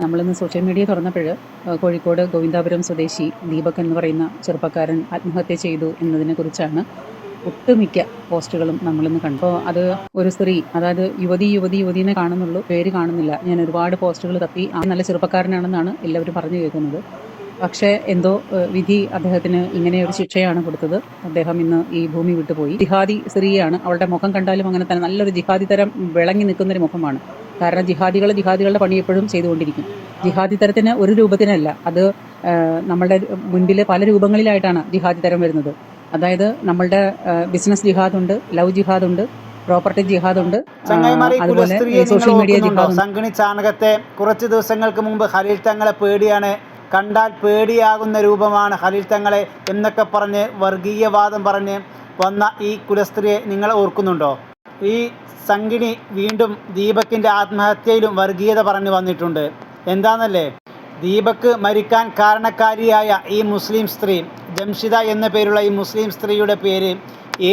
നമ്മളിന്ന് social media തുറന്നപ്പോൾ കോഴിക്കോട് ഗോവിന്ദാപുരം സ്വദേശി ദീപക് എന്ന് പറയുന്ന ചെറുപ്പക്കാരൻ ആത്മഹത്യ ചെയ്തു എന്നതിനെക്കുറിച്ചാണ് ഒട്ടുമിക്ക പോസ്റ്റുകളും നമ്മളിന്ന് കണ്ടു. അപ്പോൾ അത് ഒരു സ്ത്രീ, അതായത് യുവതിനെ കാണുന്നുള്ളൂ, പേര് കാണുന്നില്ല. ഞാൻ ഒരുപാട് പോസ്റ്റുകൾ തപ്പി, ആ നല്ല ചെറുപ്പക്കാരനാണെന്നാണ് എല്ലാവരും പറഞ്ഞു കേൾക്കുന്നത്. പക്ഷേ എന്തോ വിധി അദ്ദേഹത്തിന് ഇങ്ങനെ ഒരു ശിക്ഷയാണ് കൊടുത്തത്. അദ്ദേഹം ഇന്ന് ഈ ഭൂമി വിട്ടുപോയി. ജിഹാദി സ്ത്രീയാണ്. അവളുടെ മുഖം കണ്ടാലും അങ്ങനെ തന്നെ നല്ലൊരു ജിഹാദി തരം വിളങ്ങി നിൽക്കുന്നൊരു മുഖമാണ്. കാരണം ജിഹാദികളുടെ പണി എപ്പോഴും ചെയ്തുകൊണ്ടിരിക്കും. ജിഹാദി തരത്തിന് ഒരു രൂപത്തിനല്ല, അത് നമ്മളുടെ മുൻപിൽ പല രൂപങ്ങളിലായിട്ടാണ് ജിഹാദി തരം വരുന്നത്. അതായത് നമ്മളുടെ ബിസിനസ് ജിഹാദുണ്ട്, ലവ് ജിഹാദുണ്ട്, പ്രോപ്പർട്ടി ജിഹാദുണ്ട്, അതുപോലെ സോഷ്യൽ മീഡിയ ജിഹാദ്. സംഘിണി ചാണകത്തെ കുറച്ച് ദിവസങ്ങൾക്ക് മുമ്പ് ഖലീൽ തങ്ങളെ പേടിയാണ്, കണ്ടാൽ പേടിയാകുന്ന രൂപമാണ് ഖലീൽ തങ്ങളെ എന്നൊക്കെ പറഞ്ഞ് വർഗീയവാദം പറഞ്ഞ് വന്ന ഈ കുലസ്ത്രീയെ നിങ്ങൾ ഓർക്കുന്നുണ്ടോ? ഈ സംഘിണി വീണ്ടും ദീപക്കിൻ്റെ ആത്മഹത്യയിലും വർഗീയത പറഞ്ഞു വന്നിട്ടുണ്ട്. എന്താണെന്നല്ലേ, ദീപക്ക് മരിക്കാൻ കാരണക്കാരിയായ ഈ മുസ്ലിം സ്ത്രീ, ജംഷിദ എന്ന പേരുള്ള ഈ മുസ്ലിം സ്ത്രീയുടെ പേര്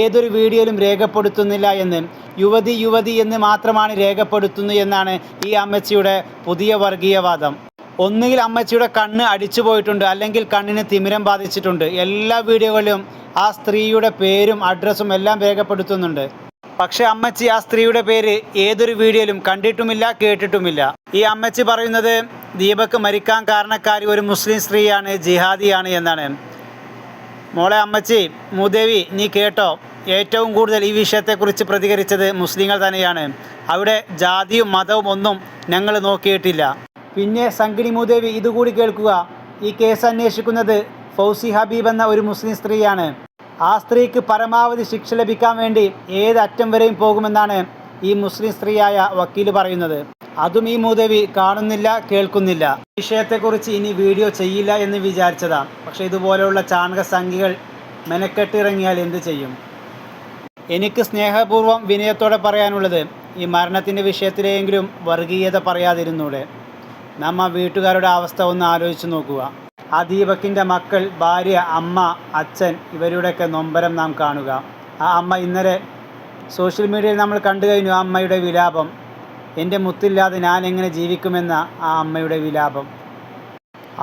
ഏതൊരു വീഡിയോയിലും രേഖപ്പെടുത്തുന്നില്ല എന്ന്, യുവതി എന്ന് മാത്രമാണ് രേഖപ്പെടുത്തുന്നത് എന്നാണ് ഈ അമ്മച്ചിയുടെ പുതിയ വർഗീയവാദം. ഒന്നുകിൽ അമ്മച്ചിയുടെ കണ്ണ് അടിച്ചു പോയിട്ടുണ്ട്, അല്ലെങ്കിൽ കണ്ണിന് തിമിരം ബാധിച്ചിട്ടുണ്ട്. എല്ലാ വീഡിയോകളിലും ആ സ്ത്രീയുടെ പേരും അഡ്രസ്സും എല്ലാം രേഖപ്പെടുത്തുന്നുണ്ട്. പക്ഷെ അമ്മച്ചി ആ സ്ത്രീയുടെ പേര് ഏതൊരു വീഡിയോയിലും കണ്ടിട്ടുമില്ല, കേട്ടിട്ടുമില്ല. ഈ അമ്മച്ചി പറയുന്നത് ദീപക്ക് മരിക്കാൻ കാരണക്കാരി ഒരു മുസ്ലിം സ്ത്രീയാണ്, ജിഹാദിയാണ് എന്നാണ്. മോളെ അമ്മച്ചി, മൂദേവി, നീ കേട്ടോ, ഏറ്റവും കൂടുതൽ ഈ വിഷയത്തെക്കുറിച്ച് പ്രതികരിച്ചത് മുസ്ലിങ്ങൾ തന്നെയാണ്. അവിടെ ജാതിയും മതവും ഒന്നും ഞങ്ങൾ നോക്കിയിട്ടില്ല. പിന്നെ സംഘിണി മൂദേവി, ഇതുകൂടി കേൾക്കുക. ഈ കേസ് അന്വേഷിക്കുന്നത് ഫൗസി ഹബീബ് എന്ന ഒരു മുസ്ലിം സ്ത്രീയാണ്. ആ സ്ത്രീക്ക് പരമാവധി ശിക്ഷ ലഭിക്കാൻ വേണ്ടി ഏതറ്റം വരെയും പോകുമെന്നാണ് ഈ മുസ്ലിം സ്ത്രീയായ വക്കീൽ പറയുന്നത്. അതും ഈ മൂദേവി കാണുന്നില്ല, കേൾക്കുന്നില്ല. വിഷയത്തെക്കുറിച്ച് ഇനി വീഡിയോ ചെയ്യില്ല എന്ന് വിചാരിച്ചതാണ്. പക്ഷേ ഇതുപോലെയുള്ള ചാണക സംഖ്യകൾ മെനക്കെട്ടിറങ്ങിയാൽ എന്ത് ചെയ്യും? എനിക്ക് സ്നേഹപൂർവ്വം വിനയത്തോടെ പറയാനുള്ളത്, ഈ മരണത്തിൻ്റെ വിഷയത്തിലെങ്കിലും വർഗീയത പറയാതിരുന്നൂടെ? നാം ആ വീട്ടുകാരുടെ അവസ്ഥ ഒന്ന് ആലോചിച്ച് നോക്കുക. ആ ദീപക്കിൻ്റെ മക്കൾ, ഭാര്യ, അമ്മ, അച്ഛൻ, ഇവരുടെയൊക്കെ നൊമ്പരം നാം കാണുക. ആ അമ്മ ഇന്നലെ സോഷ്യൽ മീഡിയയിൽ നമ്മൾ കണ്ടു കഴിഞ്ഞു. ആ അമ്മയുടെ വിലാപം, എൻ്റെ മുത്തില്ലാതെ ഞാൻ എങ്ങനെ ജീവിക്കുമെന്ന ആ അമ്മയുടെ വിലാപം,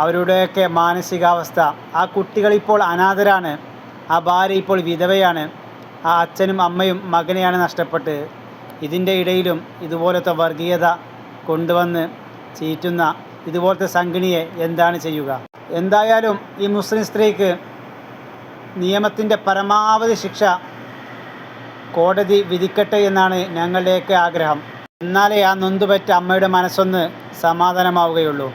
അവരുടെയൊക്കെ മാനസികാവസ്ഥ. ആ കുട്ടികളിപ്പോൾ അനാഥരാണ്, ആ ഭാര്യ ഇപ്പോൾ വിധവയാണ്, ആ അച്ഛനും അമ്മയും മകനെയാണ് നഷ്ടപ്പെട്ട്. ഇതിൻ്റെ ഇടയിലും ഇതുപോലത്തെ വർഗീയത കൊണ്ടുവന്ന് ചീറ്റുന്ന ഇതുപോലത്തെ സംഘിണിയെ എന്താണ് ചെയ്യുക? എന്തായാലും ഈ മുസ്ലിം സ്ത്രീക്ക് നിയമത്തിൻ്റെ പരമാവധി ശിക്ഷ കോടതി വിധിക്കട്ടെ എന്നാണ് ഞങ്ങളുടെയൊക്കെ ആഗ്രഹം. എന്നാലേ ആ നൊന്തുപറ്റ അമ്മയുടെ മനസ്സൊന്ന് സമാധാനമാവുകയുള്ളൂ.